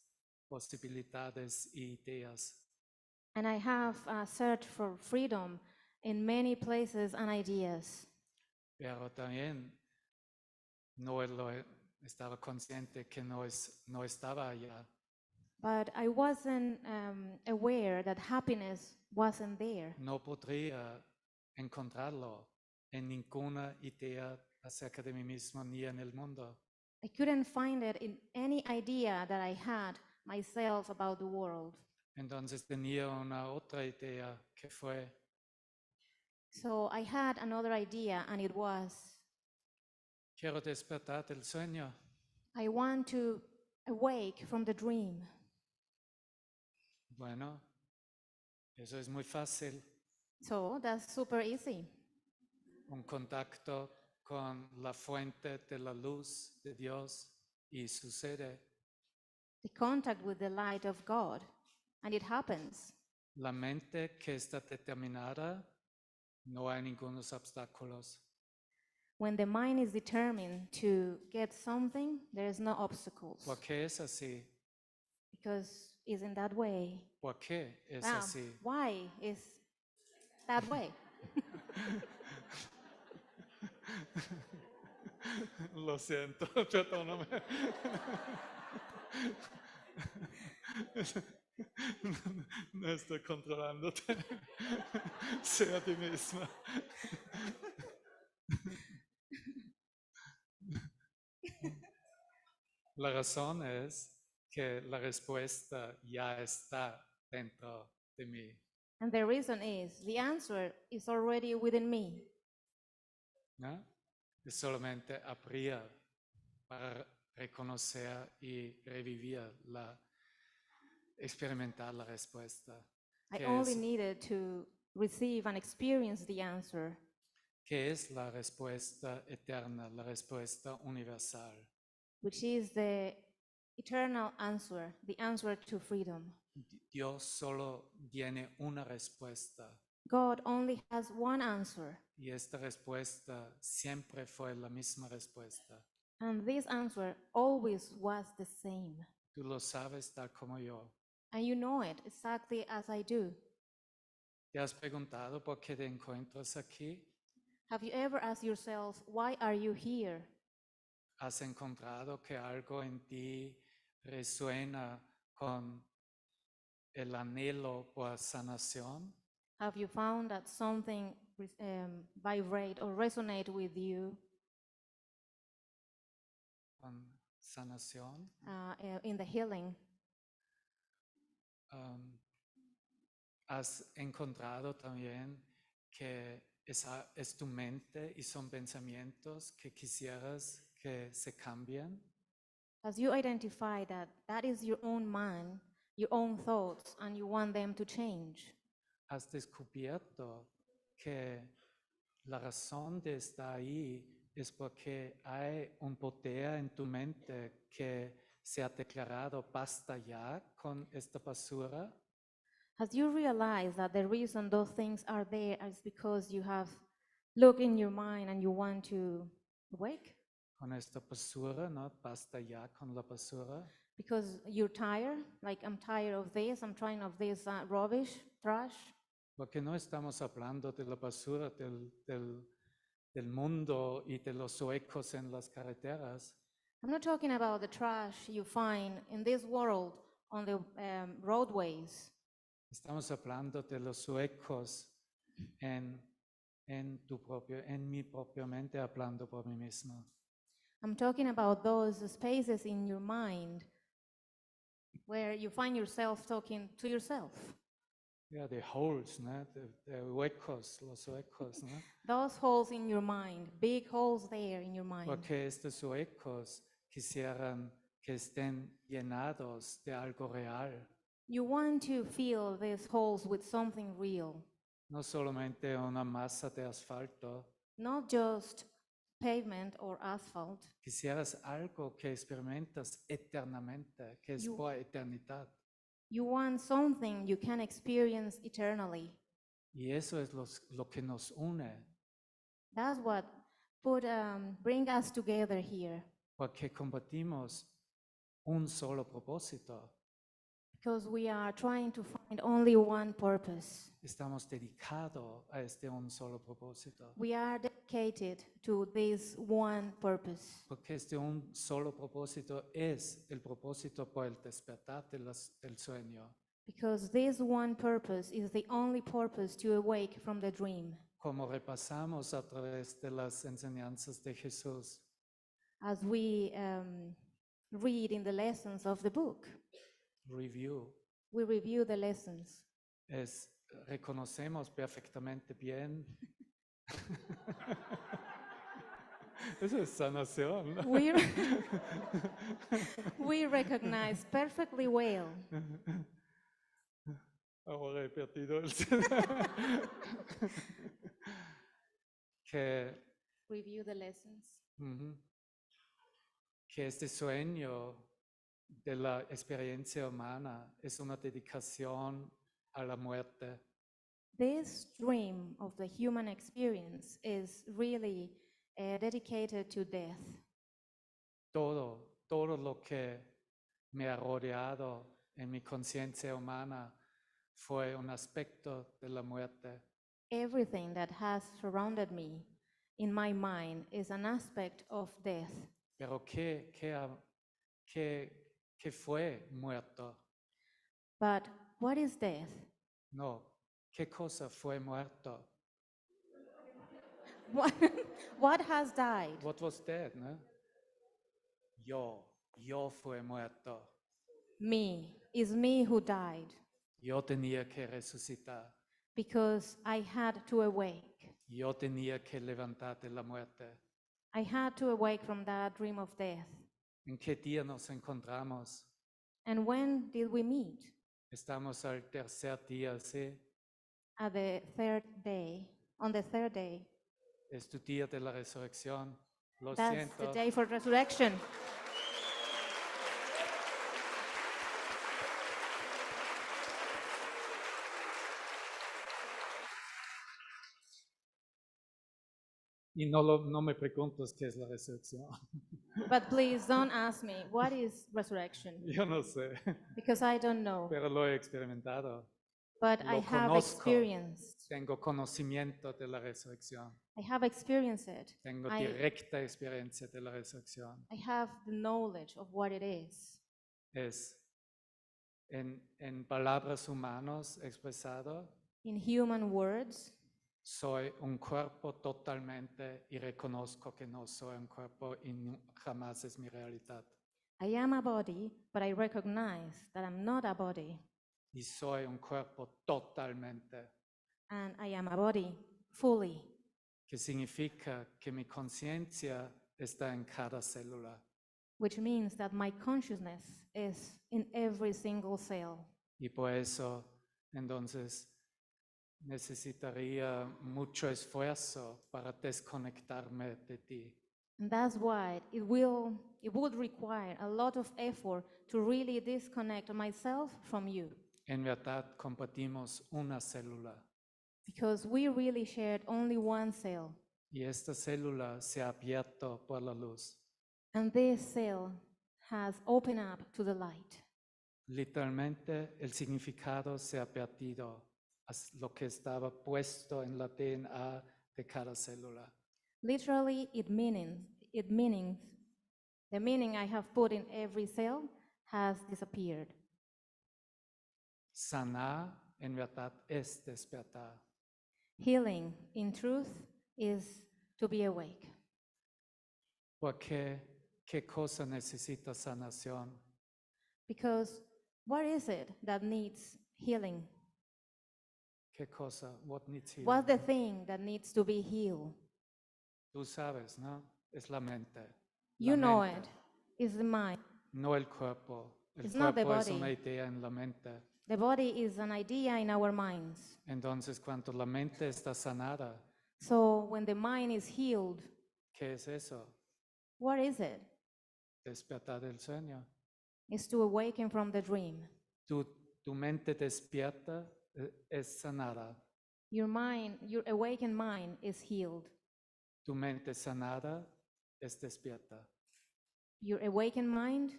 posibilidades y ideas. And I have searched for freedom in many places and ideas. Pero también no estaba consciente que no estaba allá. But I wasn't aware that happiness wasn't there. No podría encontrarlo en ninguna idea acerca de mí mismo ni en el mundo. I couldn't find it in any idea that I had myself about the world. Entonces tenía una otra idea que fue, So I had another idea, and it was, quiero despertar del sueño. I want to awake from the dream. Bueno, eso es muy fácil. So that's super easy. Un contacto con la fuente de la luz de Dios y sucede. The contact with the light of God, and it happens. La mente que está determinada, no hay ningunos obstáculos. When the mind is determined to get something, there is no obstacles, ¿Por qué es así? because it's in that way. ¿Por qué es Wow, así? why is that way? Lo siento, perdóname. No estoy controlándote. Sea a ti misma. La razón es que la respuesta ya está dentro de mí. And the reason is the answer is already within me. ¿No? Es solamente abrir para reconocer y revivir experimentar la respuesta. I que only es- needed to receive and experience the answer. que es la respuesta eterna, la respuesta universal. which is the eternal answer, the answer to freedom. Dios solo tiene una respuesta God only has one answer, y esta respuesta siempre fue la misma respuesta. and this answer always was the same. Tú lo sabes tal como yo. And you know it exactly as I do. ¿Te has preguntado por qué te encuentras aquí? Have you ever asked yourself, why are you here? ¿Has encontrado que algo en ti resuena con el anhelo por sanación? Have you found that something vibrate or resonate with you Con sanación. in the healing? ¿Has encontrado también que es tu mente y son pensamientos que quisieras que se cambien? As you identify that that is your own mind, your own thoughts, and you want them to change? ¿Has descubierto que la razón de estar ahí es porque hay un poder en tu mente que se ha declarado basta ya con esta basura? Has you realized that the reason those things are there is because you have looked in your mind and you want to wake? Con esta basura, ¿no? Basta ya con la basura. Because you're tired, like I'm tired of this, I'm tired of this rubbish, trash. Porque no estamos hablando de la basura del mundo y de los huecos en las carreteras. I'm not talking about the trash you find in this world on the roadways. Estamos hablando de los huecos en mi propia mente, hablando por mí mismo. I'm talking about those spaces in your mind where you find yourself talking to yourself. Yeah, the holes, ¿no? The huecos, los huecos, ¿no? Those holes in your mind, big holes there in your mind. Porque estos huecos quisieran que estén llenados de algo real. You want to fill these holes with something real, No solamente una masa de asfalto. not just pavement or asphalt. Quisieras algo que experimentas eternamente, que es por eternidad. You want something you can experience eternally. Y eso es lo que nos une, That's what bring us together here, porque compartimos un solo propósito. because we are trying to find only one purpose. Estamos dedicados a este un solo propósito. We are dedicated to this one purpose, Porque este un solo propósito es el propósito por el despertar del sueño. because this one purpose is the only purpose to awake from the dream. Como repasamos a través de las enseñanzas de Jesús, As we read in the lessons of the book, we review the lessons. Reconocemos perfectamente bien. Eso es sanación, ¿no? We recognize perfectly well. Ahora he perdido el que Review the lessons. Que este sueño de la experiencia humana es una dedicación a la muerte. This dream of the human experience is really dedicated to death. Todo lo que me ha rodeado en mi conciencia humana fue un aspecto de la muerte. Everything that has surrounded me in my mind is an aspect of death. Pero ¿qué fue muerto? But what is death? No, ¿qué cosa fue muerto? What has died? What was dead, no? Yo fue muerto. Me. Is me who died. Yo tenía que resucitar. Because I had to awake. Yo tenía que levantar de la muerte. I had to awake from that dream of death. ¿En qué día nos encontramos? And when did we meet? Estamos al tercer día, ¿sí? At the third day. On the third day. Es tu día de la resurrección. Lo That's the siento. day for resurrection. Y no me preguntes qué es la resurrección. But please don't ask me, what is resurrection? Yo no sé, Because I don't know. pero lo he experimentado. But I Lo have conozco. experienced. Tengo conocimiento de la resurrección. I have experienced it. Tengo I directa experiencia de la resurrección. have the knowledge of what it is. Es en palabras humanas expresado, In human words, soy un cuerpo totalmente y reconozco que no soy un cuerpo y jamás es mi realidad. I am a body, but I recognize that I'm not a body. Y soy un cuerpo totalmente, And I am a body fully, que significa que mi conciencia está en cada célula. which means that my consciousness is in every single cell. Y por eso, entonces, necesitaría mucho esfuerzo para desconectarme de ti. And that's why it would require a lot of effort to really disconnect myself from you. En verdad, compartimos una célula. Because we really shared only one cell. Y esta célula se ha abierto por la luz. And this cell has opened up to the light. Literalmente, el significado se ha perdido a lo que estaba puesto en la DNA de cada célula. Literally, the meaning I have put in every cell has disappeared. Sanar, en verdad, es despertar. Healing, in truth, is to be awake. Porque, ¿qué cosa necesita sanación? Because what is it that needs healing? ¿Qué cosa? What needs healing? What's the thing that needs to be healed? Tú sabes, ¿no? Es la mente. You La know mente, it. It's the mind. no el cuerpo. El It's not the cuerpo es body. una idea en la mente. The body is an idea in our minds. Entonces, cuando la mente está sanada, So when the mind is healed, ¿qué es eso? what is it? Despertar del sueño. It's to awaken from the dream. Tu mente despierta es sanada. Your awakened mind is healed. Tu mente sanada es despierta. Your awakened mind,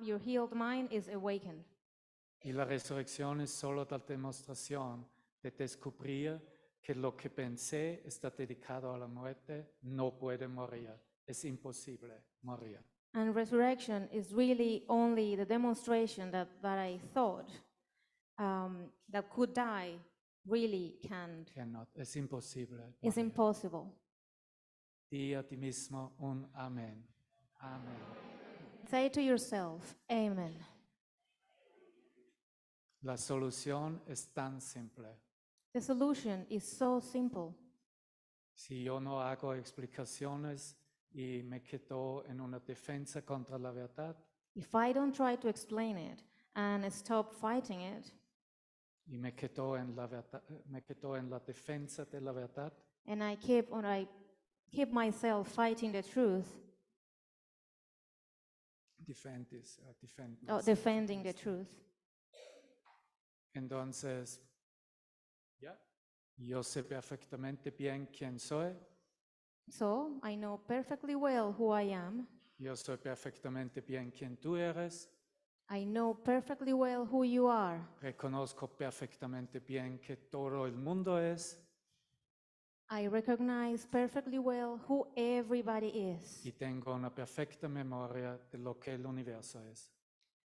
your healed mind is awakened. Y la resurrección es solo la demostración de descubrir que lo que pensé está dedicado a la muerte, no puede morir. Es imposible morir. And resurrection is really only the demonstration that I thought that could die really can't. Cannot. Es imposible. It's morir. impossible. Di a ti mismo un amén. Amén. Say to yourself, Amen. La solución es tan simple. The solution is so simple. Si yo no hago explicaciones y me quedo en una defensa contra la verdad, If I don't try to explain it and stop fighting it, y me quedo en la defensa de la verdad, and I keep myself fighting the truth, defending the truth, entonces, yo sé perfectamente bien quién soy, so I know perfectly well who I am. yo sé perfectamente bien quién tú eres, I know perfectly well who you are. reconozco perfectamente bien que todo el mundo es, I recognize perfectly well who everybody is. y tengo una perfecta memoria de lo que el universo es.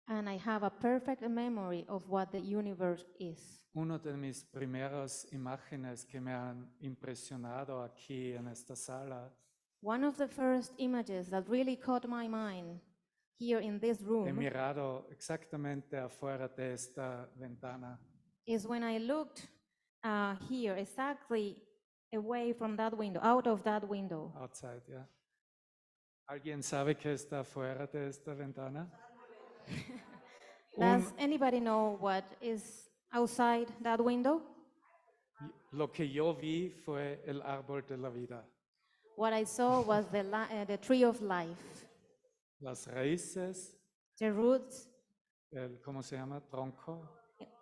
And I have a perfect memory of what the universe is. Una de mis primeras imágenes que me han impresionado aquí en esta sala, One of the first images that really caught my mind here in this he room mirado exactamente afuera de esta ventana is when I looked here exactly away from that window, out of that window. outside, yeah. ¿Alguien sabe qué está afuera de esta ventana? Does anybody know what is outside that window? Lo que yo vi fue el árbol de la vida. what I saw was the tree of life, las raíces, the roots, ¿cómo se llama? Tronco.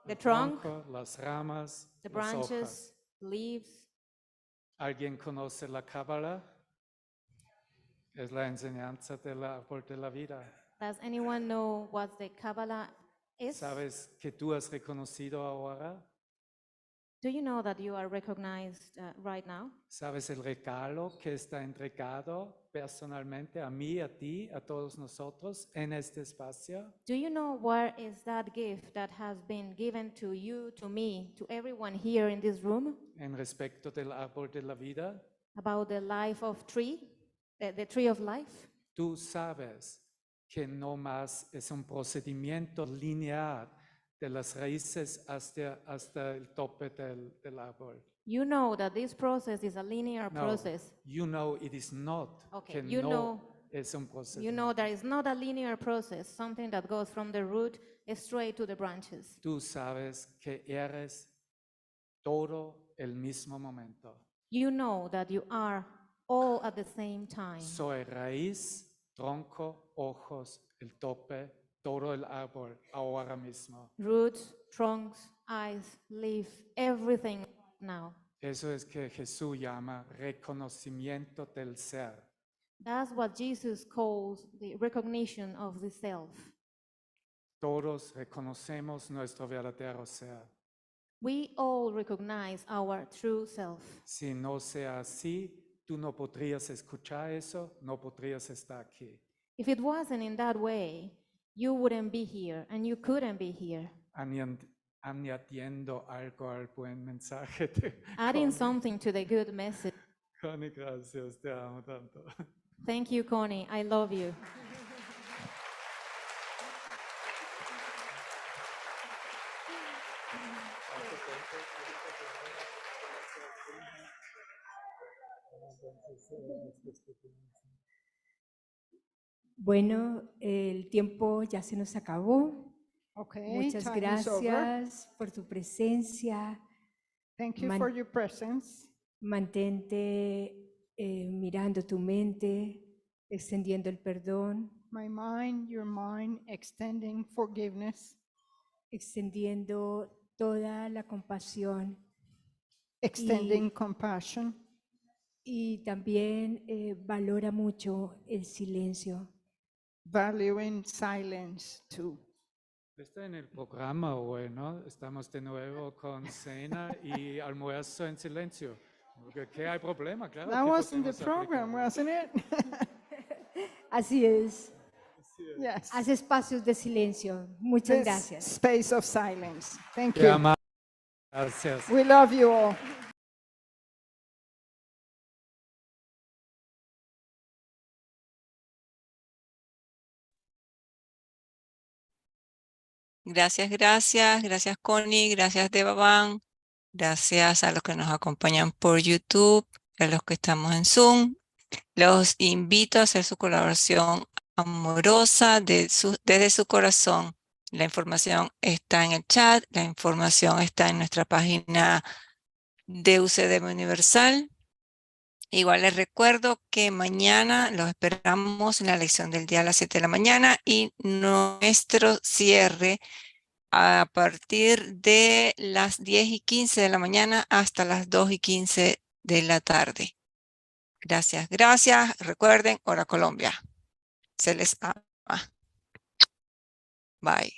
the El trunk, tronco, las ramas, the las hojas. branches, leaves. ¿Alguien conoce la Cábala? Es la enseñanza del árbol de la vida. Does anyone know what the Kabbalah is? ¿Sabes que tú has reconocido ahora? Do you know that you are recognized right now? ¿Sabes el regalo que está entregado personalmente a mí, a ti, a todos nosotros en este espacio? Do you know where is that gift that has been given to you, to me, to everyone here in this room? En respecto del árbol de la vida, About the life of tree, the tree of life? tú sabes que no más es un procedimiento lineal de las raíces hasta el tope del árbol. You know that this process is a linear No, process. you know it is not. Okay, Que you no know, es un procedimiento. you know there is not a linear process, something that goes from the root straight to the branches. Tú sabes que eres todo el mismo momento. You know that you are all at the same time. Soy raíz, tronco, ojos, el tope, todo el árbol ahora mismo. Roots, trunks, eyes, leaves, everything now. Eso es que Jesús llama reconocimiento del ser. That's what Jesus calls the recognition of the self. Todos reconocemos nuestro verdadero ser. We all recognize our true self. Si no sea así, tú no podrías escuchar eso, no podrías estar aquí. If it wasn't in that way, you wouldn't be here and you couldn't be here. Añadiendo algo al buen mensaje de Adding Connie. something to the good message. Connie, gracias, te amo tanto. Thank you, Connie. I love you. Bueno, el tiempo ya se nos acabó. Okay, Muchas time is over. gracias por tu presencia. Thank you Man- for your presence. Mantente mirando tu mente, extendiendo el perdón, My mind, your mind, extending forgiveness, extendiendo toda la compasión extending compassion. y también valora mucho el silencio. Valuing silence too. Está en el programa hoy, ¿no? Estamos de nuevo con cena y almuerzo en silencio. Porque ¿qué hay problema? Claro That que was in the podemos program, aplicarlo. wasn't it? Así es, Yes. haz espacios de silencio. Muchas This gracias. space of silence. Thank Te you. amamos. Gracias. We love you all. Gracias, gracias. Gracias, Connie. Gracias, Devaban. Gracias a los que nos acompañan por YouTube, a los que estamos en Zoom. Los invito a hacer su colaboración amorosa desde su corazón. La información está en el chat, la información está en nuestra página de UCDM Universal. Igual les recuerdo que mañana los esperamos en la lección del día a las 7 de la mañana y nuestro cierre a partir de las 10:15 de la mañana hasta las 2:15 de la tarde. Gracias, gracias. Recuerden, hora Colombia. Se les ama. Bye.